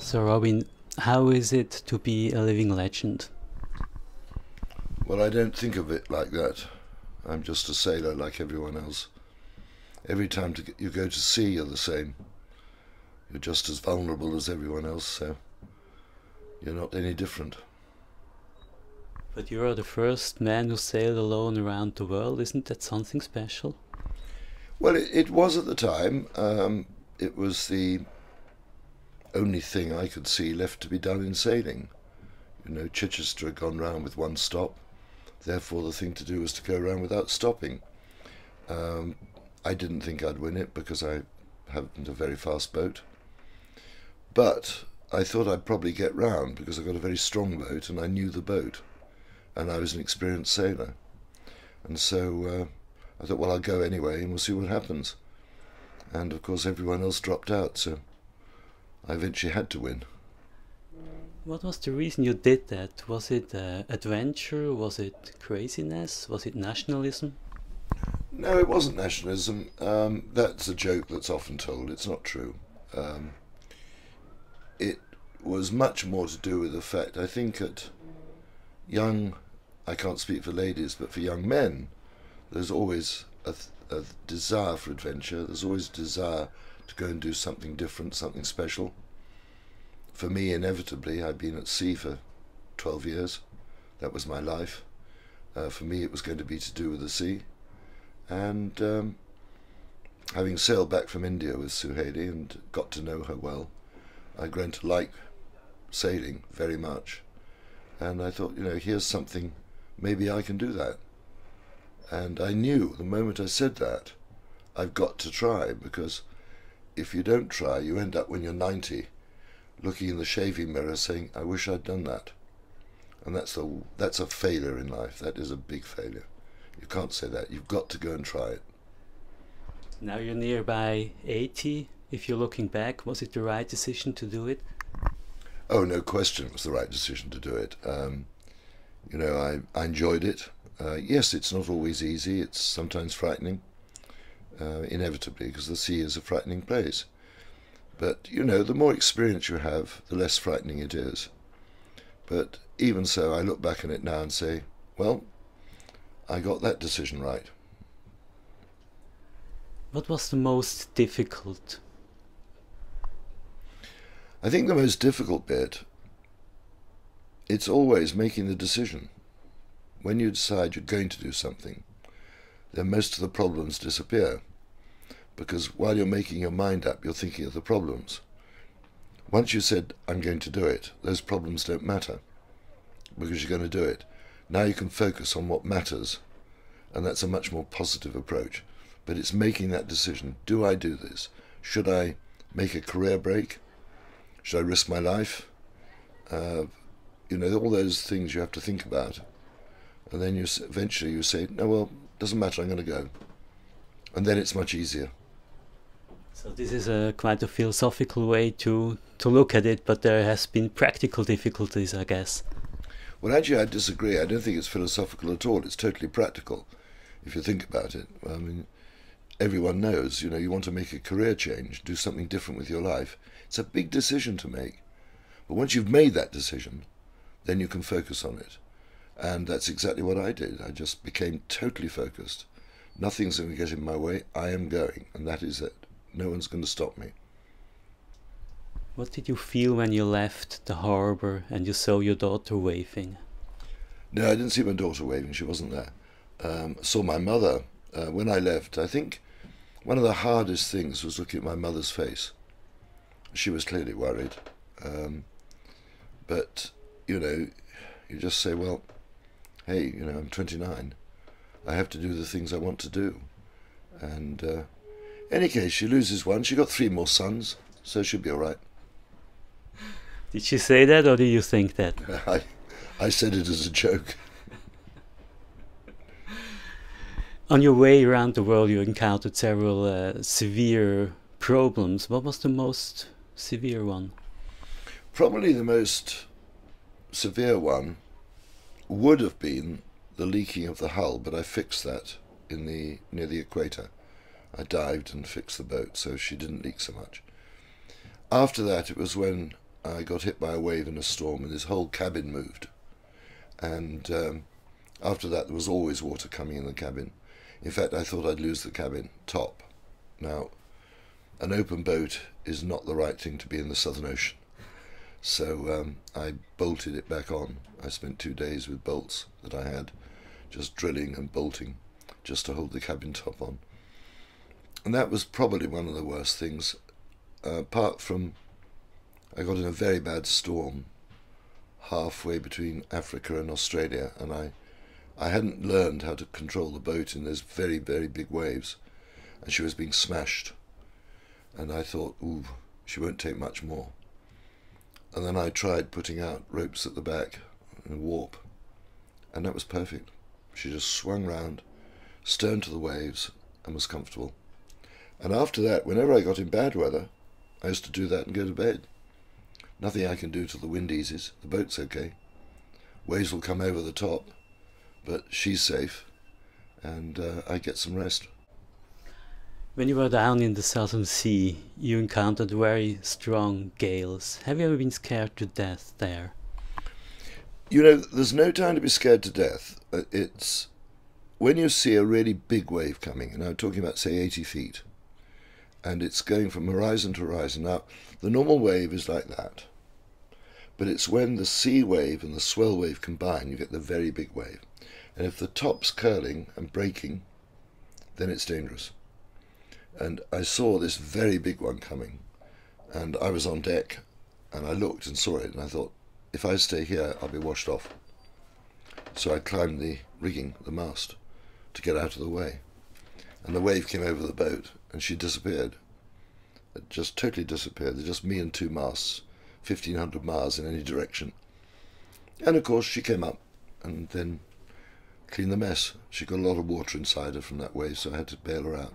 So, Robin, how is it to be a living legend? Well, I don't think of it like that. I'm just a sailor like everyone else. Every time you go to sea, you're the same. You're just as vulnerable as everyone else, so you're not any different. But you are the first man who sailed alone around the world. Isn't that something special? Well, it was at the time. It was the only thing I could see left to be done in sailing. Chichester had gone round with one stop. Therefore, the thing to do was to go round without stopping. I didn't think I'd win it because I haven't a very fast boat. But I thought I'd probably get round because I got a very strong boat and I knew the boat. And I was an experienced sailor. And so I thought, well, I'll go anyway and we'll see what happens. And of course everyone else dropped out, so I eventually had to win. What was the reason you did that? Was it adventure? Was it craziness? Was it nationalism? No, it wasn't nationalism. That's a joke that's often told. It's not true. It was much more to do with the fact, I think, that I can't speak for ladies, but for young men, there's always a desire for adventure. There's always a desire to go and do something different, something special. For me, inevitably, I've been at sea for 12 years. That was my life. For me, it was going to be to do with the sea. And having sailed back from India with Suhaili and got to know her well, I'd grown to like sailing very much. And I thought, here's something, maybe I can do that. And I knew the moment I said that, I've got to try, because if you don't try, you end up when you're 90, looking in the shaving mirror saying, I wish I'd done that. And that's a failure in life. That is a big failure. You can't say that. You've got to go and try it. Now you're nearby 80. If you're looking back, was it the right decision to do it? Oh, no question it was the right decision to do it. I enjoyed it. Yes, it's not always easy. It's sometimes frightening, inevitably, because the sea is a frightening place. But, the more experience you have, the less frightening it is. But even so, I look back on it now and say, well, I got that decision right. What was the most difficult? I think the most difficult bit, it's always making the decision. When you decide you're going to do something, then most of the problems disappear. Because while you're making your mind up, you're thinking of the problems. Once you said, I'm going to do it, those problems don't matter, because you're going to do it. Now you can focus on what matters, and that's a much more positive approach. But it's making that decision. Do I do this? Should I make a career break? Should I risk my life? All those things you have to think about. And then eventually you say, no, well, doesn't matter, I'm going to go. And then it's much easier. So this is quite a philosophical way to look at it, but there has been practical difficulties, I guess. Well, actually, I disagree. I don't think it's philosophical at all. It's totally practical, if you think about it. I mean, everyone knows, you want to make a career change, do something different with your life. It's a big decision to make. But once you've made that decision, then you can focus on it. And that's exactly what I did. I just became totally focused. Nothing's going to get in my way. I am going, and that is it. No one's going to stop me. What did you feel when you left the harbour and you saw your daughter waving? No, I didn't see my daughter waving. She wasn't there. Saw my mother when I left. I think one of the hardest things was looking at my mother's face. She was clearly worried. But, you just say, well, hey, I'm 29. I have to do the things I want to do. And in any case, she loses one. She got 3 more sons, so she'll be all right. Did she say that, or do you think that? I said it as a joke. On your way around the world, you encountered several severe problems. What was the most severe one? Probably the most severe one would have been the leaking of the hull, but I fixed that near the equator. I dived and fixed the boat so she didn't leak so much. After that, it was when I got hit by a wave in a storm and this whole cabin moved. And after that there was always water coming in the cabin. In fact, I thought I'd lose the cabin top. Now, an open boat is not the right thing to be in the Southern Ocean. So I bolted it back on. I spent 2 days with bolts that I had, just drilling and bolting, just to hold the cabin top on. And that was probably one of the worst things, apart from I got in a very bad storm halfway between Africa and Australia, and I hadn't learned how to control the boat in those very, very big waves, and she was being smashed. And I thought, ooh, she won't take much more. And then I tried putting out ropes at the back in a warp, and that was perfect. She just swung round, stern to the waves, and was comfortable. And after that, whenever I got in bad weather, I used to do that and go to bed. Nothing I can do till the wind eases. The boat's okay. Waves will come over the top, but she's safe, and I get some rest. When you were down in the Southern Sea, you encountered very strong gales. Have you ever been scared to death there? You know, there's no time to be scared to death. It's when you see a really big wave coming, and I'm talking about, say, 80 feet, and it's going from horizon to horizon. Now, the normal wave is like that, but it's when the sea wave and the swell wave combine, you get the very big wave. And if the top's curling and breaking, then it's dangerous. And I saw this very big one coming, and I was on deck, and I looked and saw it, and I thought, if I stay here, I'll be washed off. So I climbed the rigging, the mast, to get out of the way. And the wave came over the boat, and she disappeared. It just totally disappeared. There's just me and 2 masts, 1,500 miles in any direction. And of course she came up, and then cleaned the mess. She got a lot of water inside her from that wave, so I had to bail her out.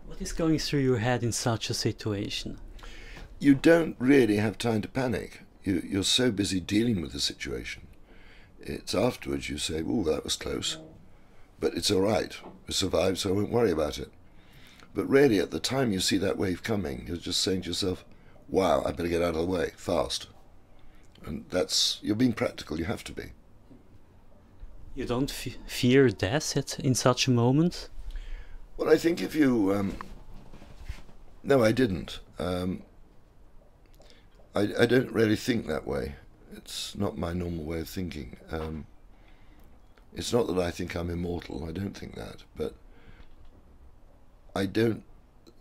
What is going through your head in such a situation? You don't really have time to panic. You're so busy dealing with the situation. It's afterwards you say, "Oh, that was close. But it's all right. We survived, so I won't worry about it." But really, at the time you see that wave coming, you're just saying to yourself, "Wow, I better get out of the way, fast." And you're being practical, you have to be. You don't fear death in such a moment? Well, I think if you... No, I didn't. I don't really think that way. It's not my normal way of thinking. It's not that I think I'm immortal, I don't think that, but I don't,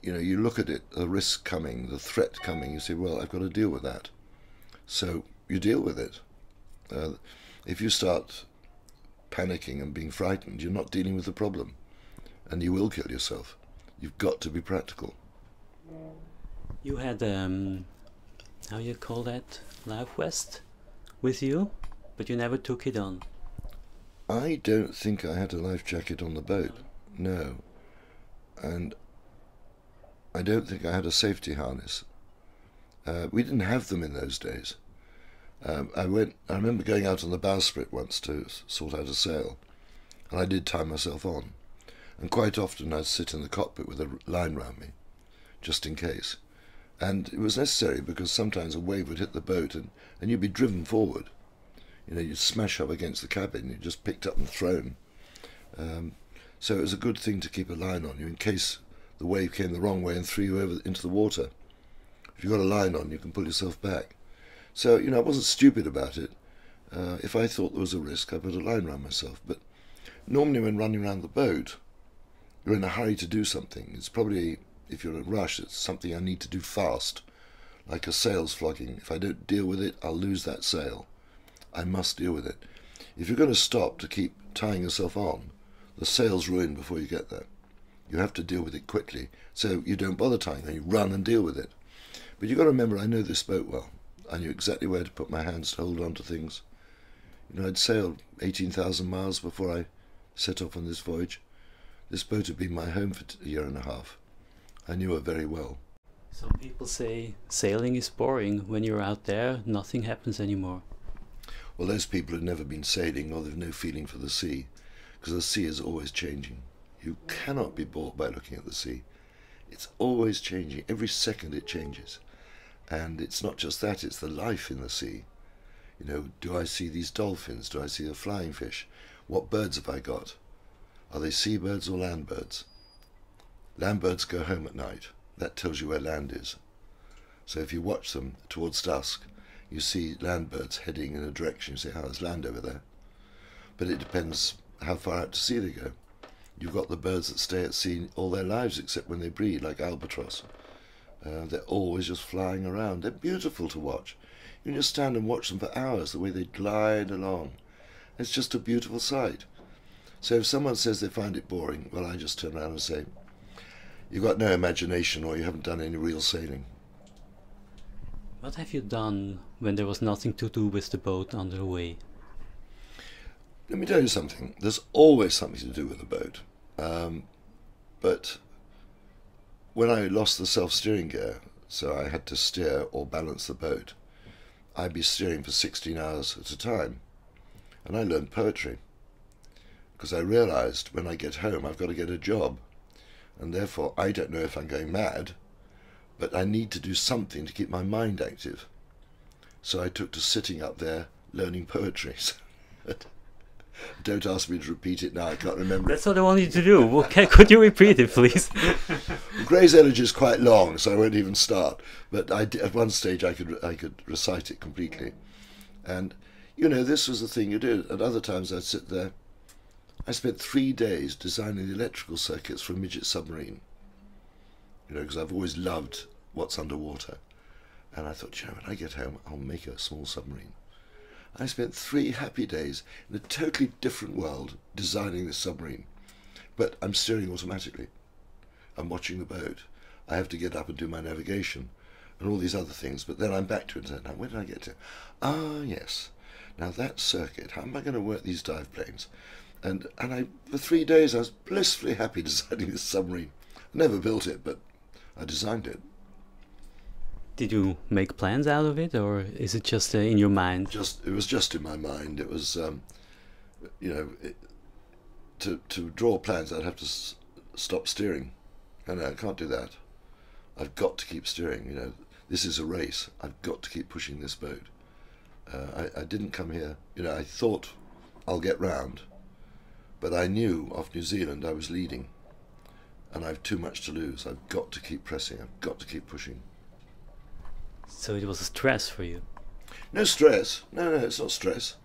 you look at it, the risk coming, the threat coming, you say, well, I've got to deal with that. So you deal with it. If you start panicking and being frightened, you're not dealing with the problem, and you will kill yourself. You've got to be practical. You had, how you call that, life vest with you, but you never took it on. I don't think I had a life jacket on the boat, no. And I don't think I had a safety harness. We didn't have them in those days. I remember going out on the bowsprit once to sort out a sail, and I did tie myself on. And quite often I'd sit in the cockpit with a line round me, just in case. And it was necessary because sometimes a wave would hit the boat and you'd be driven forward. You'd smash up against the cabin, you'd just picked up and thrown. So it was a good thing to keep a line on you in case the wave came the wrong way and threw you over into the water. If you've got a line on, you can pull yourself back. So, I wasn't stupid about it. If I thought there was a risk, I put a line around myself. But normally when running around the boat, you're in a hurry to do something. It's probably, if you're in a rush, it's something I need to do fast, like a sail's flogging. If I don't deal with it, I'll lose that sail. I must deal with it. If you're going to stop to keep tying yourself on, the sail's ruined before you get there. You have to deal with it quickly, so you don't bother tying it, you run and deal with it. But you've got to remember, I know this boat well. I knew exactly where to put my hands to hold on to things. I'd sailed 18,000 miles before I set off on this voyage. This boat had been my home for a year and a half. I knew her very well. Some people say sailing is boring. When you're out there, nothing happens anymore. Well, those people have never been sailing, or they've no feeling for the sea, because the sea is always changing. You cannot be bored by looking at the sea. It's always changing. Every second it changes. And it's not just that, it's the life in the sea. You know, do I see these dolphins? Do I see a flying fish? What birds have I got? Are they seabirds or land birds? Land birds go home at night. That tells you where land is. So if you watch them towards dusk, you see land birds heading in a direction. You say, oh, there's land over there. But it depends how far out to sea they go. You've got the birds that stay at sea all their lives except when they breed, like albatross. They're always just flying around. They're beautiful to watch. You can just stand and watch them for hours, the way they glide along. It's just a beautiful sight. So if someone says they find it boring, well, I just turn around and say, you've got no imagination or you haven't done any real sailing. What have you done when there was nothing to do with the boat underway? Let me tell you something. There's always something to do with the boat. But when I lost the self-steering gear, so I had to steer or balance the boat, I'd be steering for 16 hours at a time. And I learned poetry. Because I realized when I get home I've got to get a job. And therefore I don't know if I'm going mad, but I need to do something to keep my mind active. So I took to sitting up there learning poetry. Don't ask me to repeat it now, I can't remember. That's what I wanted you to do. Okay, could you repeat it, please? Gray's elegy is quite long, so I won't even start. But at one stage I could recite it completely. And, you know, this was the thing you did. At other times I'd sit there. I spent 3 days designing the electrical circuits for a midget submarine. You know, because I've always loved what's underwater. And I thought, you know, when I get home, I'll make a small submarine. I spent 3 happy days in a totally different world designing this submarine. But I'm steering automatically. I'm watching the boat. I have to get up and do my navigation and all these other things. But then I'm back to it. Now, where did I get to? Ah, yes. Now that circuit, how am I going to work these dive planes? And for 3 days I was blissfully happy designing this submarine. I never built it, but I designed it. Did you make plans out of it, or is it just in your mind? It was just in my mind. It was, you know, to draw plans I'd have to stop steering. And I can't do that. I've got to keep steering. You know, this is a race. I've got to keep pushing this boat. I didn't come here. You know, I thought I'll get round, but I knew off New Zealand I was leading, and I've too much to lose. I've got to keep pressing. I've got to keep pushing. So it was a stress for you? No stress. No, it's not stress.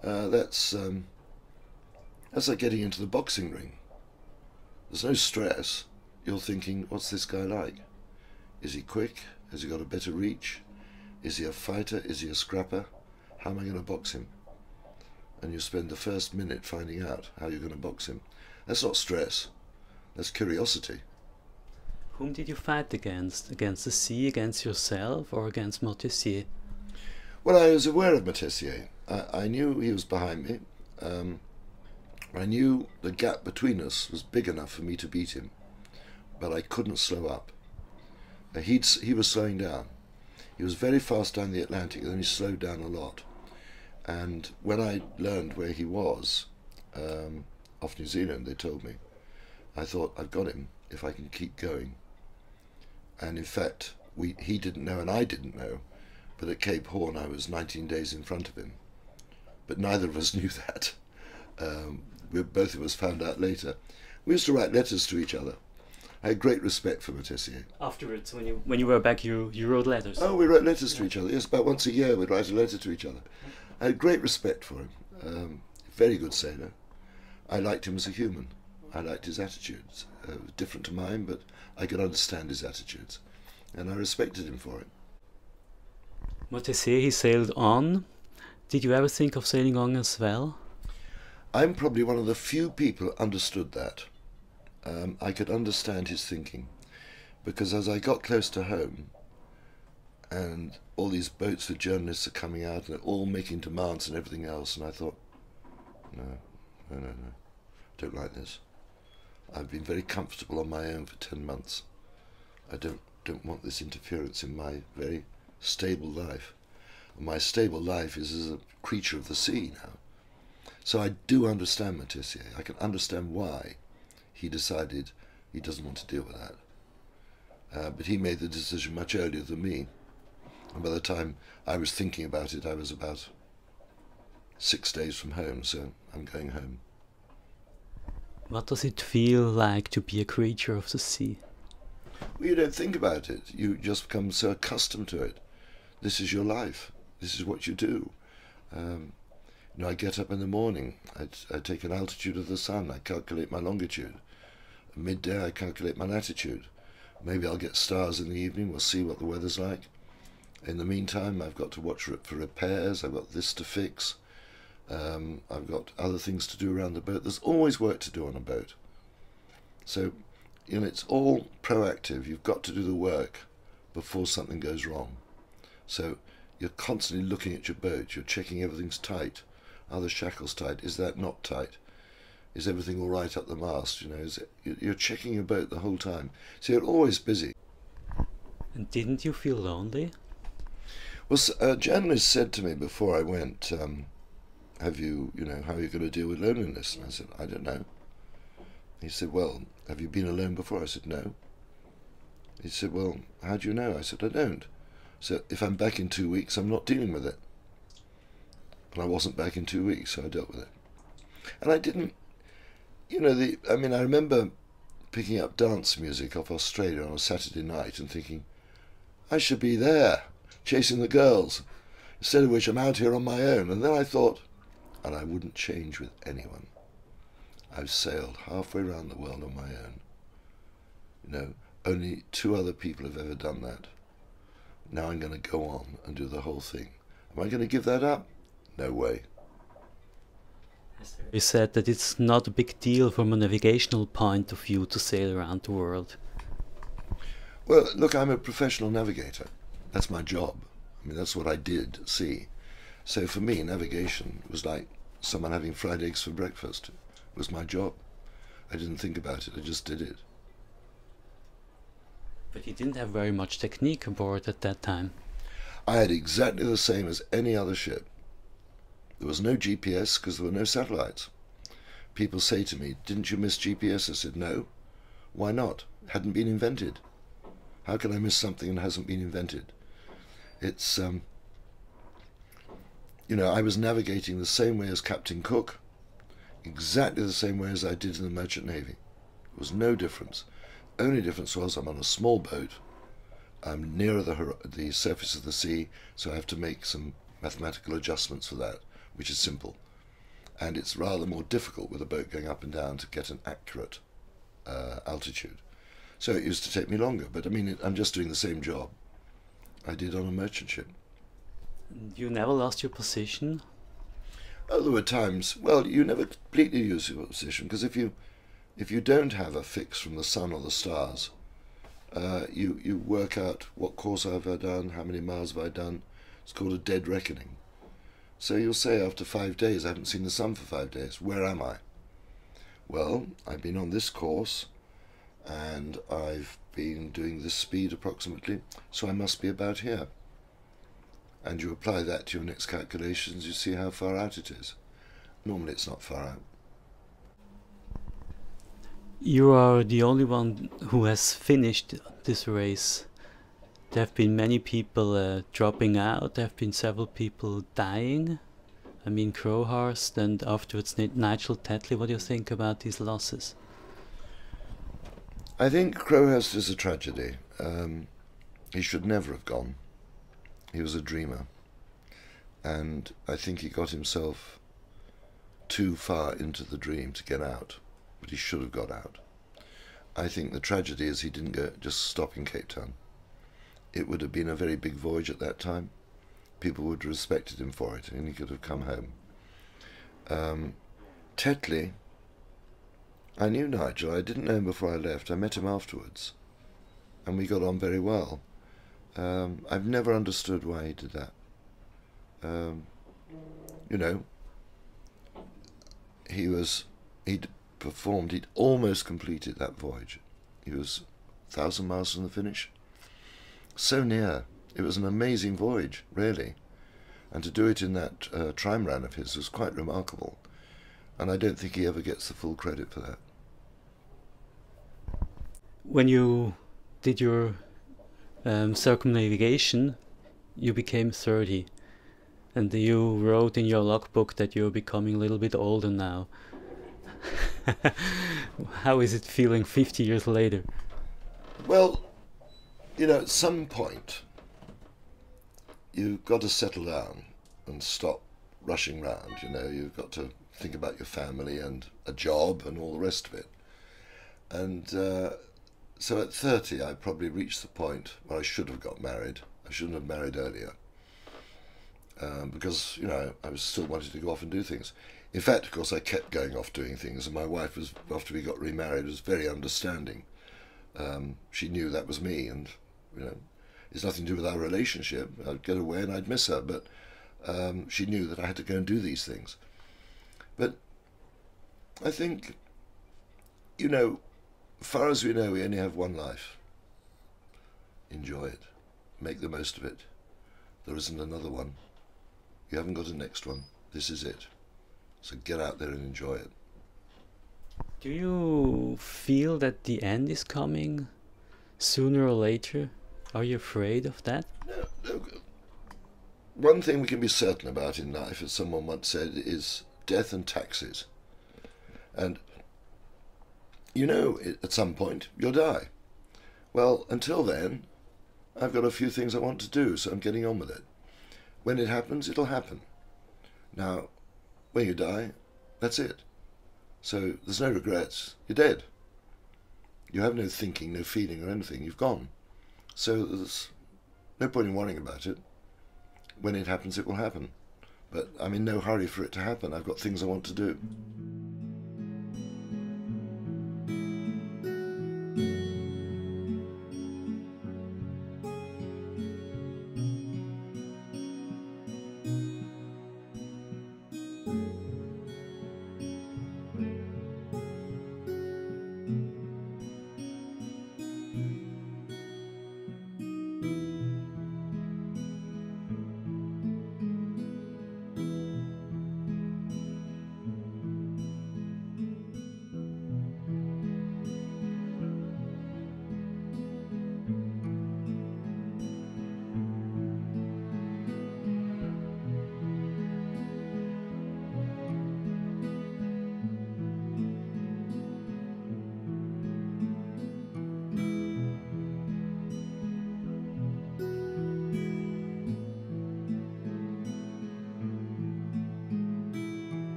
That's like getting into the boxing ring. There's no stress. You're thinking, what's this guy like? Is he quick? Has he got a better reach? Is he a fighter? Is he a scrapper? How am I going to box him? And you spend the first minute finding out how you're going to box him. That's not stress. That's curiosity. Whom did you fight against? Against the sea, against yourself, or against Mateo? Well, I was aware of Mateo. I knew he was behind me. I knew the gap between us was big enough for me to beat him, but I couldn't slow up. He was slowing down. He was very fast down the Atlantic, and then he slowed down a lot. And when I learned where he was, off New Zealand, they told me, I thought, I've got him if I can keep going. And in fact, he didn't know and I didn't know, but at Cape Horn I was 19 days in front of him. But neither of us knew that. Both of us found out later. We used to write letters to each other. I had great respect for Mateo. Afterwards, when you were back, you wrote letters? Oh, we wrote letters to each other. Yes, about once a year we'd write a letter to each other. I had great respect for him. Very good sailor. I liked him as a human. I liked his attitudes. Different to mine, but I could understand his attitudes. And I respected him for it. Mateo, he sailed on. Did you ever think of sailing on as well? I'm probably one of the few people who understood that. I could understand his thinking. Because as I got close to home, and all these boats with journalists are coming out, and they're all making demands and everything else, and I thought, no, don't like this. I've been very comfortable on my own for 10 months. I don't want this interference in my very stable life. And my stable life is as a creature of the sea now. So I do understand Mateo. I can understand why he decided he doesn't want to deal with that. But he made the decision much earlier than me. And by the time I was thinking about it, I was about 6 days from home, so I'm going home. What does it feel like to be a creature of the sea? Well, you don't think about it. You just become so accustomed to it. This is your life. This is what you do. I get up in the morning. I take an altitude of the sun. I calculate my longitude. At midday, I calculate my latitude. Maybe I'll get stars in the evening. We'll see what the weather's like. In the meantime, I've got to watch for repairs. I've got this to fix. I've got other things to do around the boat. There's always work to do on a boat. So, it's all proactive. You've got to do the work before something goes wrong. So you're constantly looking at your boat. You're checking everything's tight. Are the shackles tight? Is that not tight? Is everything all right up the mast? You're checking your boat the whole time. So you're always busy. And didn't you feel lonely? Well, a journalist said to me before I went, how are you going to deal with loneliness? And I said, I don't know. He said, well, have you been alone before? I said, no. He said, well, how do you know? I said, I don't. So if I'm back in 2 weeks, I'm not dealing with it. And I wasn't back in 2 weeks, so I dealt with it. And I didn't, I remember picking up dance music off Australia on a Saturday night and thinking, I should be there, chasing the girls, instead of which I'm out here on my own. And then I thought, and I wouldn't change with anyone. I've sailed halfway around the world on my own. Only 2 other people have ever done that. Now I'm going to go on and do the whole thing. Am I going to give that up? No way. You said that it's not a big deal from a navigational point of view to sail around the world. Well, look, I'm a professional navigator. That's my job. That's what I did at sea. So for me, navigation was like someone having fried eggs for breakfast. It was my job. I didn't think about it, I just did it. But you didn't have very much technique aboard at that time. I had exactly the same as any other ship. There was no GPS because there were no satellites. People say to me, didn't you miss GPS? I said, no. Why not? It hadn't been invented. How can I miss something that hasn't been invented? It's, I was navigating the same way as Captain Cook, exactly the same way as I did in the Merchant Navy. There was no difference. Only difference was I'm on a small boat. I'm nearer the surface of the sea, so I have to make some mathematical adjustments for that, which is simple. And it's rather more difficult with a boat going up and down to get an accurate altitude. So it used to take me longer, but I'm just doing the same job I did on a merchant ship. You never lost your position? Oh, there were times. Well, you never completely lose your position, because if you don't have a fix from the sun or the stars, you work out what course have I done, how many miles have I done. It's called a dead reckoning. So you'll say after 5 days, I haven't seen the sun for 5 days. Where am I? Well, I've been on this course, and I've been doing this speed approximately, so I must be about here. And you apply that to your next calculations, you see how far out it is. Normally it's not far out. You are the only one who has finished this race. There have been many people dropping out, there have been several people dying. Crowhurst and afterwards Nigel Tetley. What do you think about these losses? I think Crowhurst is a tragedy. He should never have gone. He was a dreamer. And I think he got himself too far into the dream to get out. But he should have got out. I think the tragedy is he didn't just stop in Cape Town. It would have been a very big voyage at that time. People would have respected him for it, and he could have come home. Tetley, I knew Nigel. I didn't know him before I left. I met him afterwards, and we got on very well. I've never understood why he did that. He'd performed, he'd almost completed that voyage. He was 1,000 miles from the finish. So near. It was an amazing voyage, really. And to do it in that trimaran of his was quite remarkable. And I don't think he ever gets the full credit for that. When you did your circumnavigation, you became 30, and you wrote in your logbook that you're becoming a little bit older now. How is it feeling 50 years later? Well, you know, at some point, you've got to settle down and stop rushing round. You know, you've got to think about your family and a job and all the rest of it. And so at 30, I probably reached the point where I should have got married. I shouldn't have married earlier. Because, you know, I was still wanting to go off and do things. In fact, of course, I kept going off doing things, and my wife was, after we got remarried, was very understanding. She knew that was me, and, you know, it's nothing to do with our relationship. I'd get away and I'd miss her, but she knew that I had to go and do these things. But I think, you know, as far as we know, we only have one life. Enjoy it. Make the most of it. There isn't another one. You haven't got a next one. This is it. So get out there and enjoy it. Do you feel that the end is coming sooner or later? Are you afraid of that? No. One thing we can be certain about in life, as someone once said, is death and taxes. And, you know, at some point, you'll die. Well, until then, I've got a few things I want to do, so I'm getting on with it. When it happens, it'll happen. Now, when you die, that's it. So there's no regrets. You're dead. You have no thinking, no feeling or anything. You've gone. So there's no point in worrying about it. When it happens, it will happen. But I'm in no hurry for it to happen. I've got things I want to do.